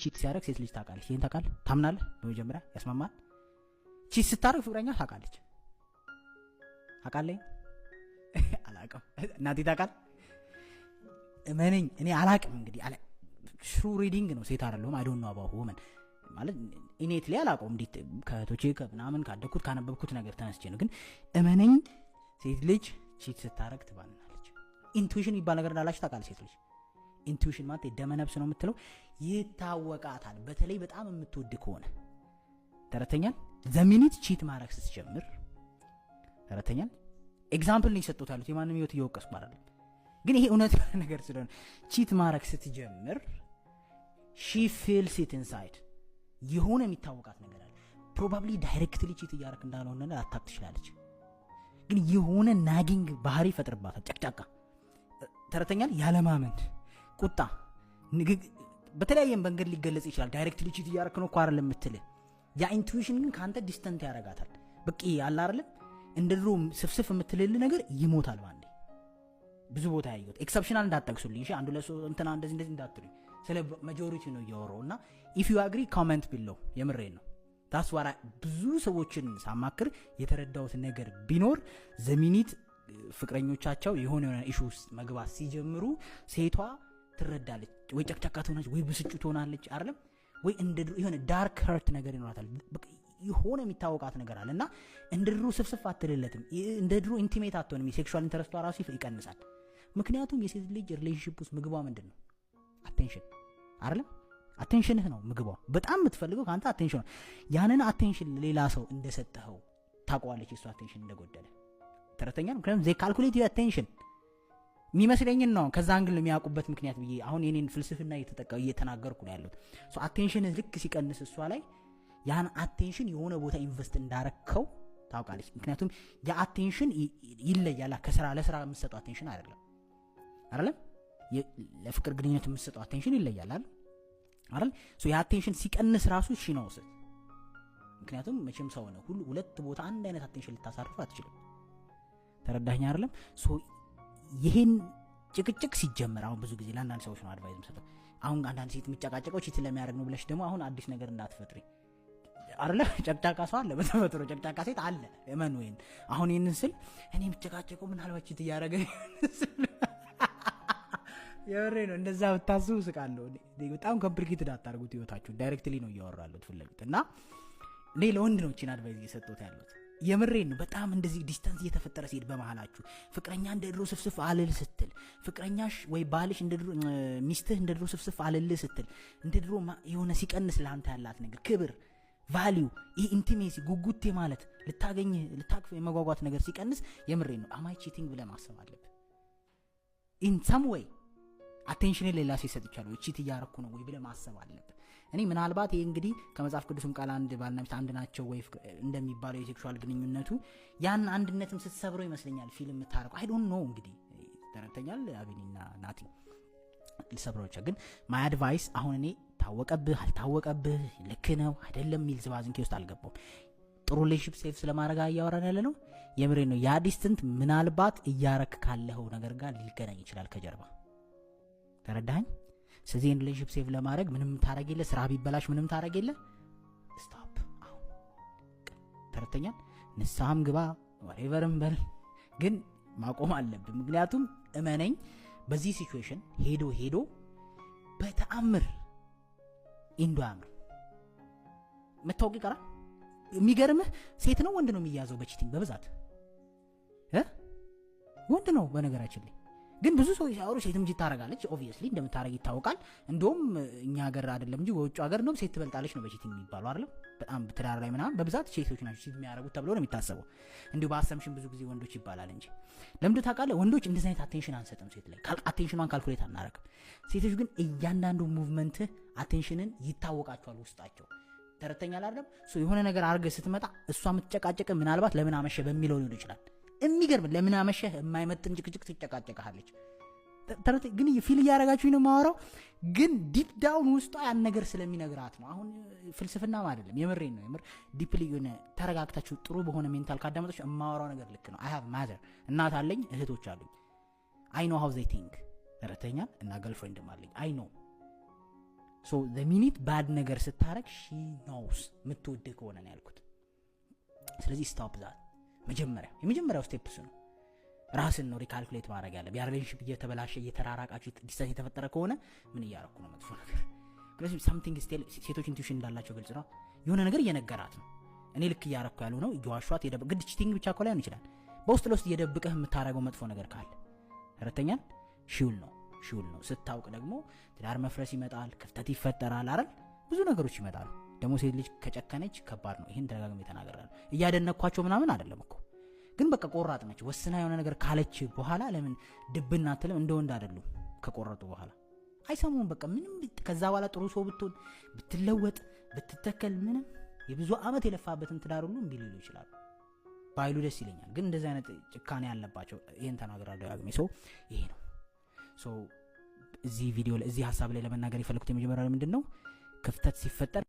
ቺት ሲያደርግ ሴት ልጅ ታውቃለች። ይሄን ታውቃለህ? ታምናለህ? በመጀመሪያ ያስማማል። ቺት ስታደርግ ፍቅረኛ ታውቃለች። አውቃለኝ አላውቅም። እናቴ ታውቃለህ? እመነኝ እኔ አላውቅም። እንግዲህ ሽሩ ሪዲንግ ነው። ሴት አይደለሁም። አይ ዶንት ኖ አባውት ወመን ማለት ኢኔትሊ አላውቀውም። እንዴት ከቶቼ ከምናምን ካደኩት ካነበብኩት ነገር ተነስቼ ነው። ግን እመነኝ ሴት ልጅ ቺት ስታደርግ ትባልናለች። ኢንቱዊሽን የሚባል ነገር እንዳላችሁ ታውቃለህ? ሴት ልጅ ኢንቱዊሽን ማለት የደመ ነፍስ ነው የምትለው፣ ይታወቃታል። በተለይ በጣም የምትወድ ከሆነ ተረተኛል። ዘሚኒት ቺት ማድረግ ስትጀምር ተረተኛል። ኤግዛምፕል ነው የሰጠሁት ያሉት የማንም ህይወት እየወቀስኩ አይደለም፣ ግን ይሄ እውነት ነገር ስለሆነ ቺት ማድረግ ስትጀምር ሺ ፊልስ ኢት ኢንሳይድ የሆነ የሚታወቃት ነገር አለ። ፕሮባብሊ ዳይሬክትሊ ቺት እያደረክ እንዳልሆነ ላታውቅ ትችላለች፣ ግን የሆነ ናጊንግ ባህሪ ይፈጥርባታል። ጨቅጫቃ ተረተኛል። ያለማመን ቁጣ በተለያየ መንገድ ሊገለጽ ይችላል። ዳይሬክትሊ ቺት እያደረክ ነው እኮ አይደለም የምትልህ። ያ ኢንቱዊሽን ግን ካንተ ዲስተንት ያደርጋታል። በቂ አለ አይደለም እንደ ድሮ ስፍስፍ የምትልል ነገር ይሞታል ባንዴ። ብዙ ቦታ ያየሁት ኤክሰፕሽናል እንዳትጠቅሱልኝ እሺ። አንዱ ለሶ እንትና እንደዚህ እንዳትሉኝ፣ ስለ ማጆሪቲ ነው እያወራውና ኢፍ ዩ አግሪ ኮሜንት ቢለው የምሬን ነው። ታስ ዋራ ብዙ ሰዎችን ሳማክር የተረዳሁት ነገር ቢኖር ዘሚኒት ፍቅረኞቻቸው የሆነ ኢሹ ውስጥ መግባት ሲጀምሩ ሴቷ ትረዳለች። ወይ ጨቅጨቃ ትሆናለች፣ ወይ ብስጩ ትሆናለች አይደለም፣ ወይ እንደ ድሮ የሆነ ዳርክ ሀርት ነገር ይኖራታል። የሆነ የሚታወቃት ነገር አለና እንደ ድሮ ስፍስፍ አትልለትም። እንደ ድሮ ኢንቲሜት አትሆንም። የሴክሹዋል ኢንተረስቷ ራሱ ይቀንሳል። ምክንያቱም የሴት ልጅ ሪሌሽንሺፕ ውስጥ ምግቧ ምንድን ነው? አቴንሽን አይደለም? አቴንሽንህ ነው ምግቧ። በጣም የምትፈልገው ከአንተ አቴንሽን ነው። ያንን አቴንሽን ሌላ ሰው እንደሰጠኸው ታውቀዋለች የሱ አቴንሽን እንደጎደለ። ተረተኛ ነው። ምክንያቱም ዜ ካልኩሌት ዩ አቴንሽን የሚመስለኝን ነው ከዛ አንግል የሚያውቁበት ምክንያት ብዬ አሁን የኔን ፍልስፍና እየተናገርኩ ነው ያለሁት። አቴንሽን ልክ ሲቀንስ እሷ ላይ ያን አቴንሽን የሆነ ቦታ ኢንቨስት እንዳረከው ታውቃለች። ምክንያቱም ያ አቴንሽን ይለያል። ከስራ ለስራ የምትሰጠው አቴንሽን አይደለም። ለፍቅር ግንኙነት የምትሰጠው አቴንሽን ይለያል አይደል? ያ አቴንሽን ሲቀንስ ራሱ እሺ ነው ወሰድ። ምክንያቱም መቼም ሰው ነው ሁሉ ሁለት ቦታ አንድ አይነት አቴንሽን ልታሳርፍ አትችልም። ተረዳኸኝ አይደለም? ይሄን ጭቅጭቅ ሲጀመር አሁን ብዙ ጊዜ ለአንዳንድ ሰዎች ነው አድቫይዝ የምሰጠው። አሁን አንዳንድ ሴት የሚጨቃጨቀው ቺት ለሚያደርግ ነው ብለሽ ደግሞ አሁን አዲስ ነገር እንዳትፈጥሪ አይደለ? ጨቅጫቃ ሰው አለ፣ በተፈጥሮ ጨቅጫቃ ሴት አለ። እመን ወይን አሁን ይሄንን ስል እኔ የምጨቃጨቀው ምናልባት ቺት እያደረገ የወሬ ነው። እንደዛ ብታስቡ ስቃለሁ። በጣም ኮምፕሊኬትድ አታርጉት ህይወታችሁ። ዳይሬክትሊ ነው እያወራለሁት ፍለጉት እና እኔ ለወንድ ነው ቺን አድቫይዝ እየሰጠሁት ያለሁት። የምሬን ነው። በጣም እንደዚህ ዲስታንስ እየተፈጠረ ሲሄድ በመሃላችሁ ፍቅረኛ እንደ ድሮ ስፍስፍ አልል ስትል፣ ፍቅረኛሽ ወይ ባልሽ እንደ ድሮ ሚስትህ እንደ ድሮ ስፍስፍ አልል ስትል፣ እንደ ድሮ የሆነ ሲቀንስ ለአንተ ያላት ነገር ክብር፣ ቫሊዩ፣ ይህ ኢንቲሜሲ ጉጉቴ ማለት ልታቅፍ የመጓጓት ነገር ሲቀንስ የምሬን ነው አማይ ቺቲንግ ብለህ ማሰብ አለብህ። ኢን ሰም ዌይ አቴንሽን ሌላ ሲሰጥ ይችላል። ቺት እያረኩ ነው ወይ ብለህ ማሰብ አለብህ። እኔ ምናልባት ይሄ እንግዲህ ከመጽሐፍ ቅዱስም ቃል አንድ ባልና ሚስት አንድ ናቸው ወይ እንደሚባለው የሴክሹዋል ግንኙነቱ ያን አንድነትም ስትሰብረው ይመስለኛል ፊልም የምታረቁ አይ ዶንት ኖ እንግዲህ ተረተኛል አቢኒና ናቲ ልሰብረው ይችላል። ግን ማይ አድቫይስ አሁን እኔ ታወቀብህ አልታወቀብህ ልክ ነው አይደለም የሚል ዝባዝንኬ ውስጥ አልገባም። ጥሩ ሪሌሽንሺፕ ሴፍ ስለማድረግ እያወራን ያለ ነው። የምሬ ነው። ያ ዲስተንት ምናልባት እያረክ ካለው ነገር ጋር ሊገናኝ ይችላል ከጀርባ። ተረዳኸኝ? ስለዚህ ሪሌሽንሺፕ ሴፍ ለማድረግ ምንም ታረግ የለ፣ ስራ ቢበላሽ ምንም ታረግ የለ፣ ስቶፕ። አሁን ተረተኛል። ንስሐም ግባ ወሬቨርም በል፣ ግን ማቆም አለብን። ምክንያቱም እመነኝ በዚህ ሲቹዌሽን ሄዶ በተአምር ኢንዶ አምር መታወቅ ይቀራል። የሚገርምህ ሴት ነው ወንድ ነው የሚያዘው በቺቲንግ በብዛት ወንድ ነው በነገራችን ላይ። ግን ብዙ ሰው ሲያወሩ ሴትም ቺት ታረጋለች። ኦብቪየስሊ እንደምታረግ ይታወቃል። እንደውም እኛ ሀገር አይደለም እንጂ ወጭ ሀገር ነው ሴት ትበልጣለች ነው በቺቲንግ የሚባለው አይደለም። በጣም ትዳር ላይ ምናምን በብዛት ሴቶች ናቸው ቺት የሚያረጉት ተብሎ ነው የሚታሰበው። እንዲሁ በአሰምሽን ብዙ ጊዜ ወንዶች ይባላል እንጂ ለምንድን ታውቃለህ? ወንዶች እንደዚህ አይነት አቴንሽን አንሰጥም ሴት ላይ። አቴንሽኗን ካልኩሌት አናረግም። ሴቶች ግን እያንዳንዱ ሙቭመንት አቴንሽንን ይታወቃቸዋል ውስጣቸው። ተረተኛል አይደለም? የሆነ ነገር አርገህ ስትመጣ እሷ የምትጨቃጨቅ ምናልባት ለምን አመሸ በሚለው ሊሆን ይችላል። የሚገርም ለምን አመሸህ የማይመጥን ጭቅጭቅ ትጨቃጨቃለች። ግን ፊል እያረጋችሁኝ ነው የማወራው፣ ግን ዲፕ ዳውን ውስጧ ያን ነገር ስለሚነግራት ነው። አሁን ፍልስፍናም አይደለም፣ የምሬን ነው። የምር ዲፕሊ የሆነ ተረጋግታችሁ ጥሩ በሆነ ሜንታል ካዳመጣችሁ የማወራው ነገር ልክ ነው። አይ ሃቭ ማዘር እናት አለኝ፣ እህቶች አሉኝ። አይ ኖ ሃው ዜይ ቲንክ ተረተኛል እና ገርልፍሬንድም አለኝ። አይ ኖ ሶ the minute ባድ ነገር ስታረግ she knows ምትወድህ ከሆነ ነው ያልኩት። ስለዚህ ስቶፕ ዛት የመጀመሪያው ስቴፕ እሱ ነው። ራስን ነው ሪካልኩሌት ማድረግ ያለብህ። የሪሌሽንሺፕ እየተበላሸ እየተራራቃችሁ ዲስታንስ የተፈጠረ ከሆነ ምን እያረኩ ነው መጥፎ ነገር። ስለዚህ something still ሴቶች ኢንቱዊሽን እንዳላቸው ግልጽ ነው። የሆነ ነገር እየነገራት ነው። እኔ ልክ እያረኩ ያሉ ነው እየዋሿት ግድ ቺቲንግ ብቻ እኮ ላይሆን ይችላል። በውስጥ ለውስጥ እየደብቀህ የምታረገው መጥፎ ነገር ካለ ሁለተኛን ሺውል ነው። ስታውቅ ደግሞ ትዳር መፍረስ ይመጣል፣ ክፍተት ይፈጠራል አይደል? ብዙ ነገሮች ይመጣሉ። ደግሞ ሴት ልጅ ከጨከነች ከባድ ነው። ይሄን ደጋግሜ ተናገራለሁ። እያደነኳቸው ምናምን አይደለም እኮ ግን በቃ ቆራጥ ነች። ወስና የሆነ ነገር ካለች በኋላ ለምን ድብና አትልም? እንደ ወንድ አይደሉም። ከቆረጡ በኋላ አይሰሙም። በቃ ምንም ከዛ በኋላ ጥሩ ሰው ብትሆን ብትለወጥ ብትተከል ምንም የብዙ አመት የለፋበትን ትዳር ሁሉ እምቢ ሊሉ ይችላሉ። ባይሉ ደስ ይለኛል። ግን እንደዚህ አይነት ጭካኔ ያለባቸው ይሄን ተናገራለሁ ያገሜ ሰው ይሄ ነው። ሶ እዚህ ቪዲዮ እዚህ ሐሳብ ላይ ለመናገር የፈለኩት የመጀመሪያው ምንድነው ክፍተት ሲፈጠር